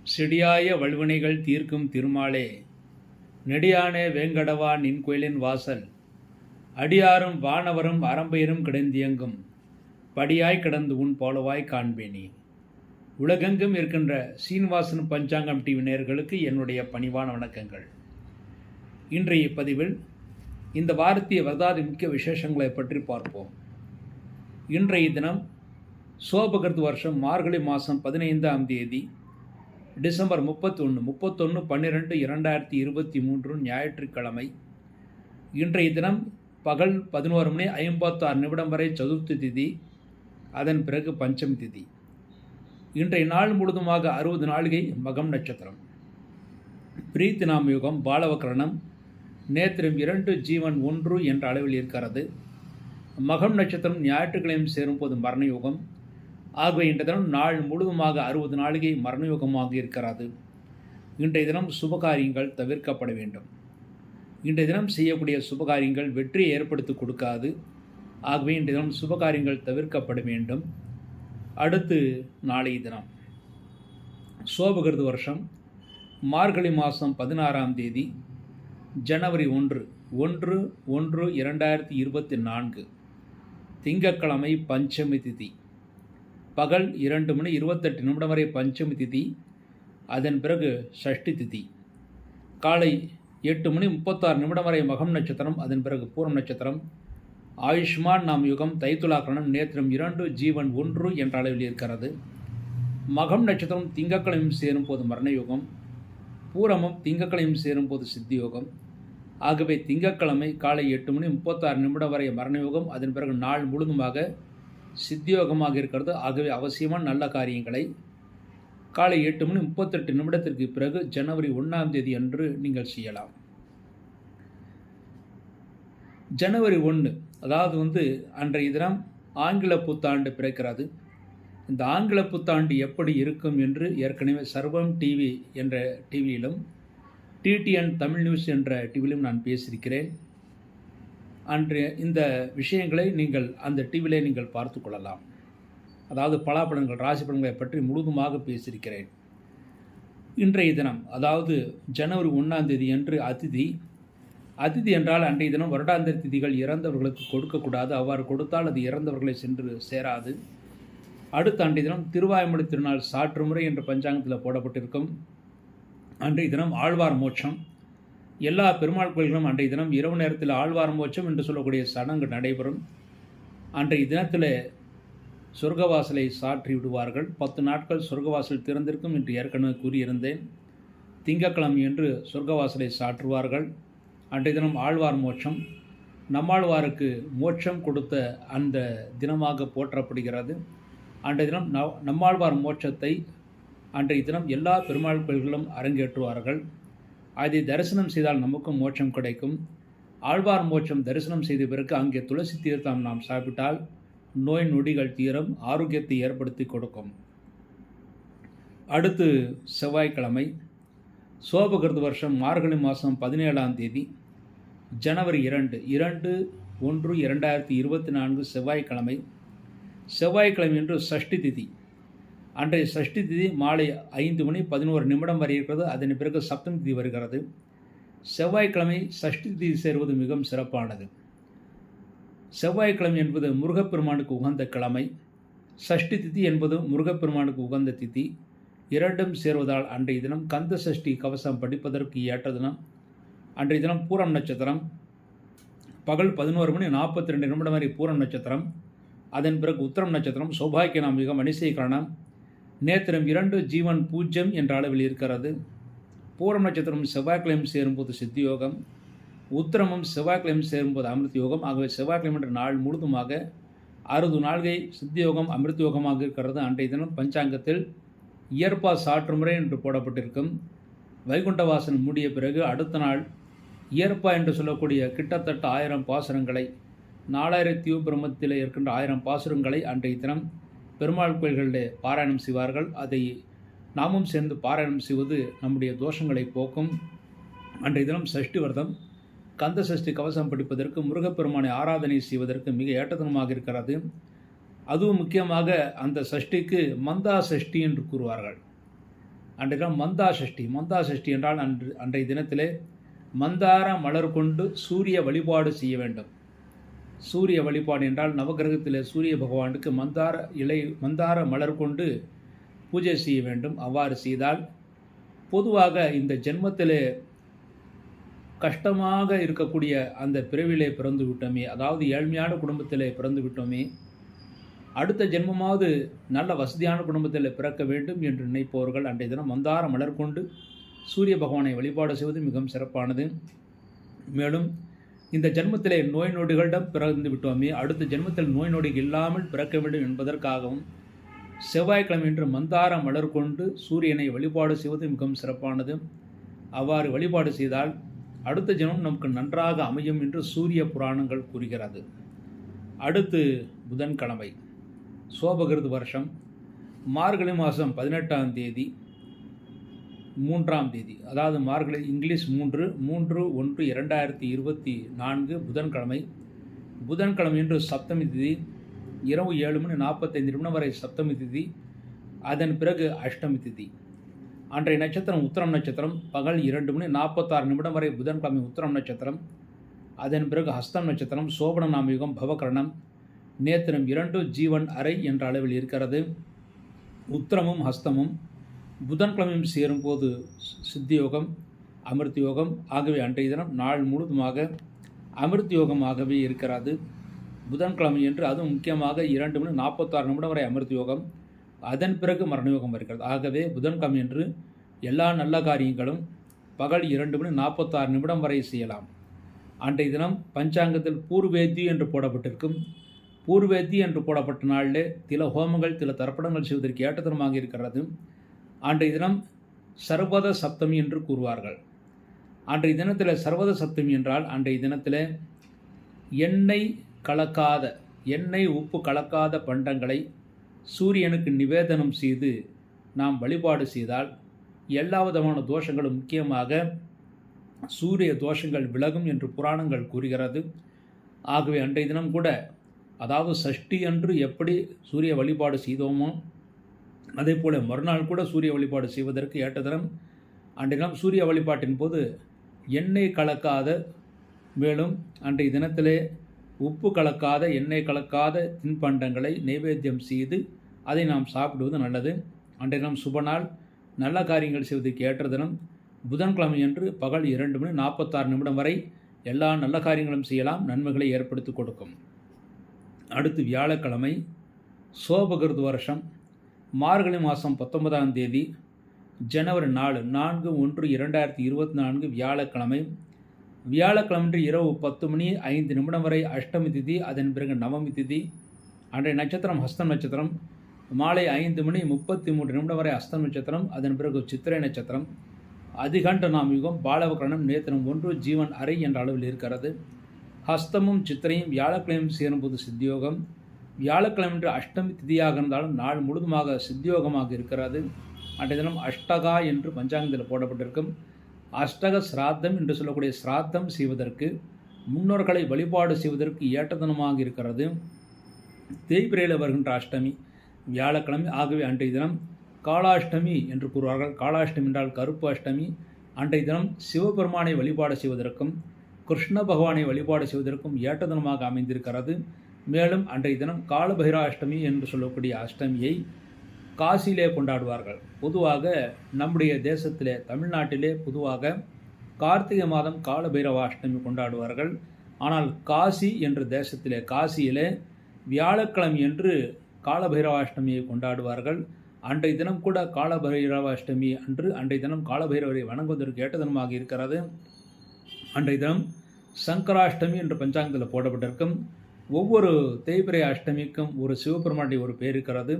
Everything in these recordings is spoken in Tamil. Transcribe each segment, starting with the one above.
செடியாய வல்வினைகள் தீர்க்கும் திருமாலே, நெடியானே வேங்கடவா நின் கோயிலின் வாசல், அடியாரும் வானவரும் அறம்பெயரும் கிடந்தியங்கும், படியாய் கிடந்து உன் போலவாய் காண்பேனே. உலகெங்கும் இருக்கின்ற சீனிவாசன் பஞ்சாங்கம் டிவி நேயர்களுக்கு என்னுடைய பணிவான வணக்கங்கள். இன்றைய பதிவில் இந்த வாரத்திய வரதாதி முக்கிய விசேஷங்களை பற்றி பார்ப்போம். இன்றைய தினம் சோபகிருத் வருஷம் மார்கழி மாதம் 15ஆம் தேதி டிசம்பர் 31/12/2023 ஞாயிற்றுக்கிழமை. இன்றைய தினம் பகல் 11:56 வரை சதுர்த்தி திதி, அதன் பிறகு பஞ்சமி திதி. இன்றைய நாள் முழுதுமாக 60 நாளிகை மகம் நட்சத்திரம், பிரீத்தி நாம யுகம், பாலவக்கரணம், நேத்திரம் 2, ஜீவன் 1 என்ற அளவில் இருக்கிறது. மகம் நட்சத்திரம் ஞாயிற்றுக்கிழமை சேரும்போது மரணயோகம். ஆகவே இன்றைய தினம் நாள் முழுதுமாக 60 நாளிகை மரணயோகமாக இருக்கிறது. இன்றைய தினம் சுபகாரியங்கள் தவிர்க்கப்பட வேண்டும். இன்றைய தினம் செய்யக்கூடிய சுபகாரியங்கள் வெற்றியை ஏற்படுத்தி கொடுக்காது. ஆகவே இன்றைய தினம் சுபகாரியங்கள் தவிர்க்கப்பட வேண்டும். அடுத்து நாளைய தினம் சோபகிருத் வருஷம் மார்கழி மாதம் 16ஆம் தேதி ஜனவரி 1/1/2024 திங்கட்கிழமை பஞ்சமி திதி. பகல் 2:28 வரை பஞ்சமி திதி, அதன் பிறகு சஷ்டி திதி. காலை 8:36 வரை மகம் நட்சத்திரம், அதன் பிறகு பூரம் நட்சத்திரம். ஆயுஷ்மான் நாம் யுகம், தைத்துலாக்கரணம், நேத்திரம் 2, ஜீவன் 1 என்ற அளவில் இருக்கிறது. மகம் நட்சத்திரம் திங்கட்கிழமையும் சேரும்போது மரணயோகம், பூரமும் திங்கட்கிழமையும் சேரும்போது சித்தியோகம். ஆகவே திங்கட்கிழமை காலை 8:36 வரை மரணயோகம், அதன் பிறகு நாள் முழுதுமாக சித்தியோகமாக இருக்கிறது. ஆகவே அவசியமான நல்ல காரியங்களை காலை 8:38 பிறகு ஜனவரி 1ஆம் தேதி அன்று நீங்கள் செய்யலாம். ஜனவரி 1 அதாவது அன்றைய தினம் ஆங்கில புத்தாண்டு பிறக்கிறது. இந்த ஆங்கில புத்தாண்டு எப்படி இருக்கும் என்று ஏற்கனவே சர்வம் டிவி என்ற டிவியிலும் டிடிஎன் தமிழ் நியூஸ் என்ற டிவியிலும் நான் பேசியிருக்கிறேன். அன்றைய இந்த விஷயங்களை நீங்கள் அந்த டிவியிலே நீங்கள் பார்த்து கொள்ளலாம். அதாவது பலாப்பலன்கள், ராசி பலன்களை பற்றி முழுதுமாக பேசியிருக்கிறேன். இன்றைய தினம் அதாவது ஜனவரி 1ஆம் தேதி அன்று அதிதி என்றால் அன்றைய தினம் வருடாந்திர திதிகள் இறந்தவர்களுக்கு கொடுக்கக்கூடாது. அவ்வாறு கொடுத்தால் அது இறந்தவர்களை சென்று சேராது. அடுத்த அன்றைய தினம் திருவாய்மொழி திருநாள் சாற்று முறை என்ற பஞ்சாங்கத்தில் போடப்பட்டிருக்கும். அன்றைய தினம் ஆழ்வார் மோட்சம். எல்லா பெருமாள் கோயில்களும் அன்றைய தினம் இரவு நேரத்தில் ஆழ்வார் மோட்சம் என்று சொல்லக்கூடிய சடங்கு நடைபெறும். அன்றைய தினத்தில் சொர்க்கவாசலை சாற்றி விடுவார்கள். 10 நாட்கள் சொர்க்கவாசல் திறந்திருக்கும் என்று ஏற்கனவே கூறியிருந்தேன். திங்கட்கிழமை என்று சொர்க்கவாசலை சாற்றுவார்கள். அன்றைய தினம் ஆழ்வார் மோட்சம், நம்மாழ்வாருக்கு மோட்சம் கொடுத்த அந்த தினமாக போற்றப்படுகிறது. அன்றைய தினம் நம்மாழ்வார் மோட்சத்தை அன்றைய தினம் எல்லா பெருமாள் கோயில்களும் அரங்கேற்றுவார்கள். அதை தரிசனம் செய்தால் நமக்கும் மோட்சம் கிடைக்கும். ஆழ்வார் மோட்சம் தரிசனம் செய்த பிறகு அங்கே துளசி தீர்த்தம் நாம் சாப்பிட்டால் நோய் நொடிகள் தீரும், ஆரோக்கியத்தை ஏற்படுத்தி கொடுக்கும். அடுத்து செவ்வாய்க்கிழமை சோபகிருத் வருஷம் மார்கழி மாதம் 17ஆம் தேதி ஜனவரி 2/1/2024 செவ்வாய்க்கிழமை. செவ்வாய்க்கிழமை என்று சஷ்டி திதி. அன்றைய சஷ்டி திதி மாலை 5:11 வரை இருக்கிறது. அதன் பிறகு சப்தமி திதி வருகிறது. செவ்வாய்க்கிழமை சஷ்டி திதி சேருவது மிகவும் சிறப்பானது. செவ்வாய்க்கிழமை என்பது முருகப்பெருமானுக்கு உகந்த கிழமை. சஷ்டி திதி என்பது முருகப்பெருமானுக்கு உகந்த திதி. இரண்டும் சேருவதால் அன்றைய தினம் கந்த சஷ்டி கவசம் படிப்பதற்கு ஏற்ற தினம். அன்றைய தினம் பூரம் நட்சத்திரம். பகல் 11:42 வரை பூரம் நட்சத்திரம், அதன் பிறகு உத்திரம் நட்சத்திரம், சௌபாக்கிய நாமிகம், மணிசேகரணம், நேத்திரம் 2, ஜீவன் 0 என்ற அளவில் இருக்கிறது. பூரம் நட்சத்திரம் செவ்வாய்க்கிழமை சேரும்போது சித்தியோகம், உத்திரமும் செவ்வாய்க்கிழமை சேரும்போது அமிர்த யோகம். ஆகவே செவ்வாய்க்கிழமை என்ற நாள் முழுதுமாக 60 நாள்கை சித்தியோகம் அமிர்த யோகமாக இருக்கிறது. அன்றைய தினம் பஞ்சாங்கத்தில் இயற்பா சாற்று முறை என்று போடப்பட்டிருக்கும். வைகுண்ட வாசன் மூடிய பிறகு அடுத்த நாள் இயற்பா என்று சொல்லக்கூடிய கிட்டத்தட்ட 1000 பாசுரங்களை, 4000 தீவுபிரமத்தில் இருக்கின்ற 1000 பாசுரங்களை அன்றைய தினம் பெருமாள் கோயில்களிலே பாராயணம் செய்வார்கள். அதை நாமும் சேர்ந்து பாராயணம் செய்வது நம்முடைய தோஷங்களை போக்கும். அன்றைய தினம் சஷ்டி விரதம், கந்த சஷ்டி கவசம் படிப்பதற்கு, முருகப்பெருமானை ஆராதனை செய்வதற்கு மிக ஏற்றதனமாக இருக்கிறது. அதுவும் முக்கியமாக அந்த சஷ்டிக்கு மந்தா சஷ்டி என்று கூறுவார்கள். அன்றைய தினம் மந்தா சஷ்டி. மந்தா சஷ்டி என்றால் அன்றைய தினத்திலே மந்தார மலர் கொண்டு சூரிய வழிபாடு செய்ய வேண்டும். சூரிய வழிபாடு என்றால் நவகிரகத்தில் சூரிய பகவானுக்கு மந்தார மலர் கொண்டு பூஜை செய்ய வேண்டும். அவ்வாறு செய்தால் பொதுவாக இந்த ஜென்மத்திலே கஷ்டமாக இருக்கக்கூடிய அந்த பிறவிலே பிறந்து விட்டோமே, அதாவது ஏழ்மையான குடும்பத்திலே பிறந்து விட்டோமே, அடுத்த ஜென்மமாவது நல்ல வசதியான குடும்பத்தில் பிறக்க வேண்டும் என்று நினைப்பவர்கள் அன்றைய தினம் மந்தார மலர் கொண்டு சூரிய பகவானை வழிபாடு செய்வது மிகவும் சிறப்பானது. மேலும் இந்த ஜென்மத்திலே நோய் நொடிகளிடம் பிறந்து விட்டோமே, அடுத்த ஜென்மத்தில் நோய் நொடிகள் இல்லாமல் பிறக்க வேண்டும் என்பதற்காகவும் செவ்வாய்க்கிழமை என்று மந்தார மலர் கொண்டு சூரியனை வழிபாடு செய்வது மிகவும் சிறப்பானது. அவ்வாறு வழிபாடு செய்தால் அடுத்த ஜென்மம் நமக்கு நன்றாக அமையும் என்று சூரிய புராணங்கள் கூறுகிறது. அடுத்து புதன்கிழமை, சோபகிருது வருஷம் மார்கழி மாதம் 18ஆம் தேதி 3ஆம் தேதி, அதாவது மார்கழி இங்கிலீஷ் 3/1/2024 புதன்கிழமை. புதன்கிழமை என்று சப்தமி திதி, இரவு 7:45 வரை சப்தமி திதி, அதன் பிறகு அஷ்டமி திதி. அன்றைய நட்சத்திரம் உத்திரம் நட்சத்திரம், பகல் 2:46 வரை புதன்கிழமை உத்திரம் நட்சத்திரம், அதன் பிறகு ஹஸ்தம் நட்சத்திரம், சோபன நாமயுகம், பவகரணம், நேத்திரம் 2 ஜீவன் அறை என்ற அளவில் இருக்கிறது. உத்திரமும் ஹஸ்தமும் புதன்கிழமையும் சேரும்போது சித்தியோகம், அமிர்த யோகம் ஆகவே அன்றைய தினம் நாள் முழுதுமாக அமிர்த யோகமாகவே இருக்கிறது. புதன்கிழமை என்று அதுவும் முக்கியமாக 2:46 வரை அமிர்த யோகம், அதன் பிறகு மரணயோகம் இருக்கிறது. ஆகவே புதன்கிழமை என்று எல்லா நல்ல காரியங்களும் பகல் 2:46 வரை செய்யலாம். அன்றைய தினம் பஞ்சாங்கத்தில் பூர்வேத்தி என்று போடப்பட்டிருக்கும். பூர்வேத்தி என்று போடப்பட்ட நாளில் சில ஹோமங்கள் சில தர்ப்பணங்கள் செய்வதற்கு ஏற்ற தினமாக இருக்கிறது. அன்றைய தினம் சர்வத சப்தமி என்று கூறுவார்கள். அன்றைய தினத்தில் சர்வத சப்தமி என்றால் அன்றைய தினத்தில் எண்ணெய் உப்பு கலக்காத பண்டங்களை சூரியனுக்கு நிவேதனம் செய்து நாம் வழிபாடு செய்தால் எல்லா விதமான தோஷங்களும், முக்கியமாக சூரிய தோஷங்கள் விலகும் என்று புராணங்கள் கூறுகிறது. ஆகவே அன்றைய தினம் கூட, அதாவது சஷ்டி அன்று எப்படி சூரிய வழிபாடு செய்தோமோ அதே போல் மறுநாள் கூட சூரிய வழிபாடு செய்வதற்கு ஏற்ற தினம் அன்றைய தினம் சூரிய வழிபாட்டின் போது எண்ணெய் கலக்காத, மேலும் அன்றைய தினத்திலே உப்பு கலக்காத, எண்ணெய் கலக்காத தின்பண்டங்களை நைவேத்தியம் செய்து அதை நாம் சாப்பிடுவது நல்லது. அன்றைய தினம் சுபநாள், நல்ல காரியங்கள் செய்வதற்கு ஏற்ற தினம் புதன்கிழமை என்று பகல் 2:46 வரை எல்லா நல்ல காரியங்களும் செய்யலாம், நன்மைகளை ஏற்படுத்தி கொடுக்கும். அடுத்து வியாழக்கிழமை, சோபகிருது வருஷம் மார்கழி மாதம் 19ஆம் தேதி ஜனவரி 4/1/2024 வியாழக்கிழமை. வியாழக்கிழமை இரவு 10:05 வரை அஷ்டமி திதி, அதன் பிறகு நவமி திதி. அன்றைய நட்சத்திரம் ஹஸ்தம் நட்சத்திரம், மாலை 5:33 வரை ஹஸ்தம் நட்சத்திரம், அதன் பிறகு சித்திரை நட்சத்திரம். அதிகண்ட நாமயுகம், பாலவகரணம், நேத்திரம் 1 ஜீவன் அறை என்ற அளவில் இருக்கிறது. ஹஸ்தமும் சித்திரையும் வியாழக்கிழமையும் சேரும்போது சித்தியோகம். வியாழக்கிழமை என்று அஷ்டமி திதியாக இருந்தாலும் நாள் முழுதுமாக சித்தியோகமாக இருக்கிறது. அன்றைய தினம் அஷ்டகா என்று பஞ்சாங்கத்தில் போடப்பட்டிருக்கும். அஷ்டக சிராத்தம் என்று சொல்லக்கூடிய சிராத்தம் செய்வதற்கு, முன்னோர்களை வழிபாடு செய்வதற்கு ஏற்ற தினமாக இருக்கிறது. தேய்பிரையில் வருகின்ற அஷ்டமி வியாழக்கிழமை. ஆகவே அன்றைய தினம் காளாஷ்டமி என்று கூறுவார்கள். காளாஷ்டமி என்றால் கருப்பு அஷ்டமி. அன்றைய தினம் சிவபெருமானை வழிபாடு செய்வதற்கும் கிருஷ்ண பகவானை வழிபாடு செய்வதற்கும் ஏற்ற தினமாக அமைந்திருக்கிறது. மேலும் அன்றைய தினம் காலபைராஷ்டமி என்று சொல்லக்கூடிய அஷ்டமியை காசியிலே கொண்டாடுவார்கள். பொதுவாக நம்முடைய தேசத்திலே, தமிழ்நாட்டிலே பொதுவாக கார்த்திகை மாதம் காலபைரவாஷ்டமி கொண்டாடுவார்கள். ஆனால் காசி என்ற தேசத்திலே, காசியிலே வியாழக்கிழமை என்று காலபைரவாஷ்டமியை கொண்டாடுவார்கள். அன்றைய தினம் கூட காலபைரவாஷ்டமி அன்று அன்றைய தினம் காலபைரவரை வணங்குவதற்கு ஏற்ற தினமாக இருக்கிறது. அன்றைய தினம் சங்கராஷ்டமி என்று பஞ்சாங்கத்தில் போடப்பட்டிருக்கும். ஒவ்வொரு தேய்பிரை அஷ்டமிக்கும் ஒரு சிவபெருமானுடைய ஒரு பேர் இருக்கிறது.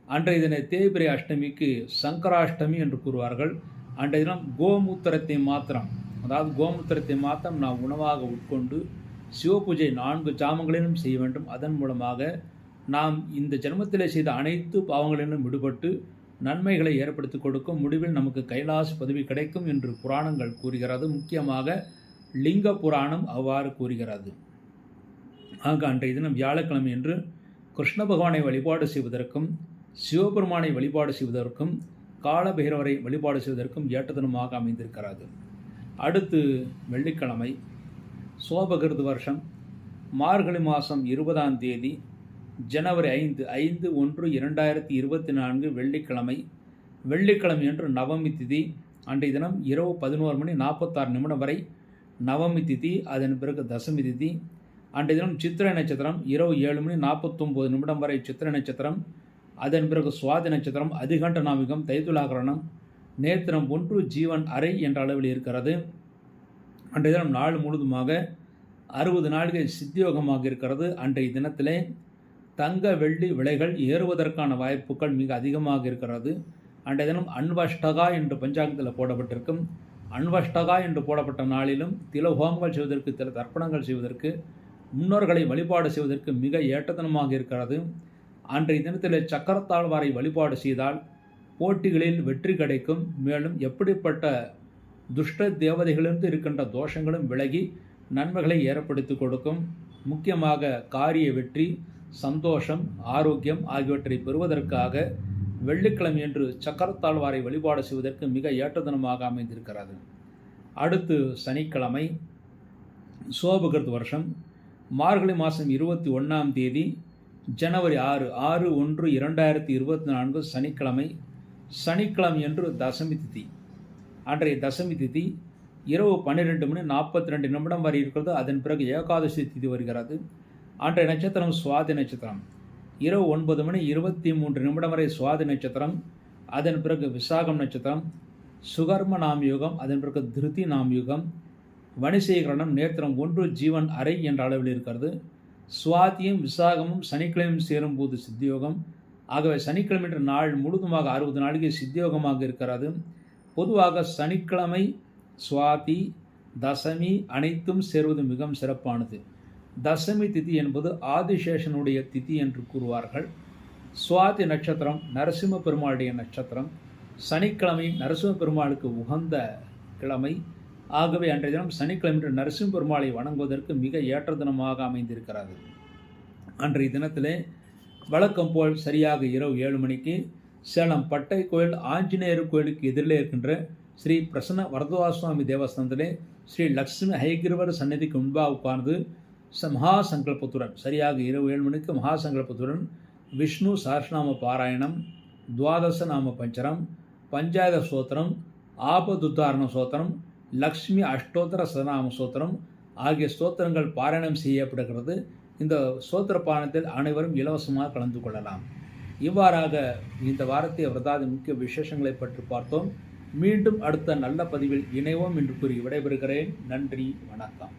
அன்றைய தின தேய்பிரை அஷ்டமிக்கு சங்கராஷ்டமி என்று கூறுவார்கள். அன்றைய தினம் கோமூத்திரத்தை மாத்திரம், அதாவது கோமூத்திரத்தை மாத்திரம் நாம் உணவாக உட்கொண்டு சிவபூஜை 4 ஜாமங்களிலும் செய்ய வேண்டும். அதன் மூலமாக நாம் இந்த ஜென்மத்திலே செய்த அனைத்து பாவங்களிலும் விடுபட்டு நன்மைகளை ஏற்படுத்தி கொடுக்கும். முடிவில் நமக்கு கைலாச பதவி கிடைக்கும் என்று புராணங்கள் கூறுகிறது. முக்கியமாக லிங்க புராணம் அவ்வாறு கூறுகிறது. ஆக அன்றைய தினம் வியாழக்கிழமை என்று கிருஷ்ண பகவானை வழிபாடு செய்வதற்கும் சிவபெருமானை வழிபாடு செய்வதற்கும் காலபைரவரை வழிபாடு செய்வதற்கும் ஏற்ற தினமாக அமைந்திருக்கிறது. அடுத்து வெள்ளிக்கிழமை, சோபகிருது வருஷம் மார்கழி மாதம் 20ஆம் தேதி ஜனவரி 5/1/2024 வெள்ளிக்கிழமை. வெள்ளிக்கிழமை என்று நவமி திதி. அன்றைய தினம் இரவு 11:46 வரை நவமி திதி. அதன் பிறகு தசமி திதி. அன்றைய தினம் சித்திரை நட்சத்திரம் இரவு 7:49 வரை சித்திரை நட்சத்திரம். அதன் பிறகு சுவாதி நட்சத்திரம், அதிகண்ட நாமிகம், தைத்துலாகரணம். நேத்திரம் 1 ஜீவன் அரை என்ற அளவில் இருக்கிறது. அன்றைய தினம் நாள் முழுதுமாக 60 நாளிகை சித்தியோகமாக இருக்கிறது. அன்றைய தினத்திலே தங்க வெள்ளி விலைகள் ஏறுவதற்கான வாய்ப்புகள் மிக அதிகமாக இருக்கிறது. அன்றைய தினம் அன்வஷ்டகா என்று பஞ்சாங்கத்தில் போடப்பட்டிருக்கும். அன்வஷ்டகா என்று போடப்பட்ட நாளிலும் திலஹோமங்கள் செய்வதற்கு, தில தர்ப்பணங்கள் செய்வதற்கு, முன்னோர்களை வழிபாடு செய்வதற்கு மிக ஏற்ற தினமாக இருக்கிறது. அன்றைய தினத்தில் சக்கரத்தாழ்வாரை வழிபாடு செய்தால் போட்டிகளில் வெற்றி கிடைக்கும். மேலும் எப்படிப்பட்ட துஷ்ட தேவதைகளிலிருந்து இருக்கின்ற தோஷங்களும் விலகி நன்மைகளை ஏற்படுத்தி கொடுக்கும். முக்கியமாக காரிய வெற்றி, சந்தோஷம், ஆரோக்கியம் ஆகியவற்றை பெறுவதற்காக வெள்ளிக்கிழமை என்று சக்கரத்தாழ்வாரை வழிபாடு செய்வதற்கு மிக ஏற்ற தினமாக அமைந்திருக்கிறது. அடுத்து சனிக்கிழமை, சோபகிருது வருஷம் மார்கழி மாதம் 21ஆம் தேதி ஜனவரி 6/1/2024 சனிக்கிழமை. சனிக்கிழமை என்று தசமி திதி. அன்றைய தசமி திதி இரவு 12:42 வரை இருக்கிறது. அதன் பிறகு ஏகாதசி திதி வருகிறது. அன்றைய நட்சத்திரம் சுவாதி நட்சத்திரம். இரவு 9:23 வரை சுவாதி நட்சத்திரம். அதன் பிறகு விசாகம் நட்சத்திரம், சுகர்ம நாமயுகம், அதன் பிறகு திருதி நாமயுகம், வணிசீகரணம். நேத்திரம் 1 ஜீவன் அரை என்ற அளவில் இருக்கிறது. சுவாதியும் விசாகமும் சனிக்கிழமையும் சேரும்போது சித்தியோகம். ஆகவே சனிக்கிழமை என்ற நாள் முழுதுமாக 60 நாளிகை சித்தியோகமாக இருக்கிறது. பொதுவாக சனிக்கிழமை, சுவாதி, தசமி அனைத்தும் சேருவது மிகவும் சிறப்பானது. தசமி திதி என்பது ஆதிசேஷனுடைய திதி என்று கூறுவார்கள். சுவாதி நட்சத்திரம் நரசிம்ம பெருமாளுடைய நட்சத்திரம். சனிக்கிழமை நரசிம்ம பெருமாளுக்கு உகந்த கிழமை. ஆகவே அன்றைய தினம் சனிக்கிழமை என்று நரசிம்ம பெருமாளை வணங்குவதற்கு மிக ஏற்ற தினமாக அமைந்திருக்கிறது. அன்றைய தினத்திலே வழக்கம் போல் சரியாக இரவு 7 மணிக்கு சேலம் பட்டை கோயில் ஆஞ்சநேயர் கோயிலுக்கு எதிரிலே இருக்கின்ற ஸ்ரீ பிரசன்ன வரதராஜசுவாமி தேவஸ்தானத்திலே ஸ்ரீ லக்ஷ்மி ஹயகிரிவர் சந்நிதிக்கு முன்பாக உட்கார்ந்து மகா சங்கல்பத்துடன் சரியாக இரவு 7 மணிக்கு மகா சங்கல்பத்துடன் விஷ்ணு சஹஸ்ரநாம பாராயணம், துவாதச நாம பஞ்சரம், பஞ்சாயத ஸ்தோத்திரம், ஆபதுத்தாரண ஸ்தோத்திரம், லக்ஷ்மி அஷ்டோத்தர சதநாம ஸ்தோத்திரம் ஆகிய ஸ்தோத்திரங்கள் பாராயணம் செய்யப்படுகிறது. இந்த ஸ்தோத்திர பாராயணத்தில் அனைவரும் இலவசமாக கலந்து கொள்ளலாம். இவ்வாறாக இந்த வாரத்தை விரதாதி முக்கிய விசேஷங்களை பற்றி பார்த்தோம். மீண்டும் அடுத்த நல்ல பதிவில் இணைவோம் என்று கூறி விடைபெறுகிறேன். நன்றி, வணக்கம்.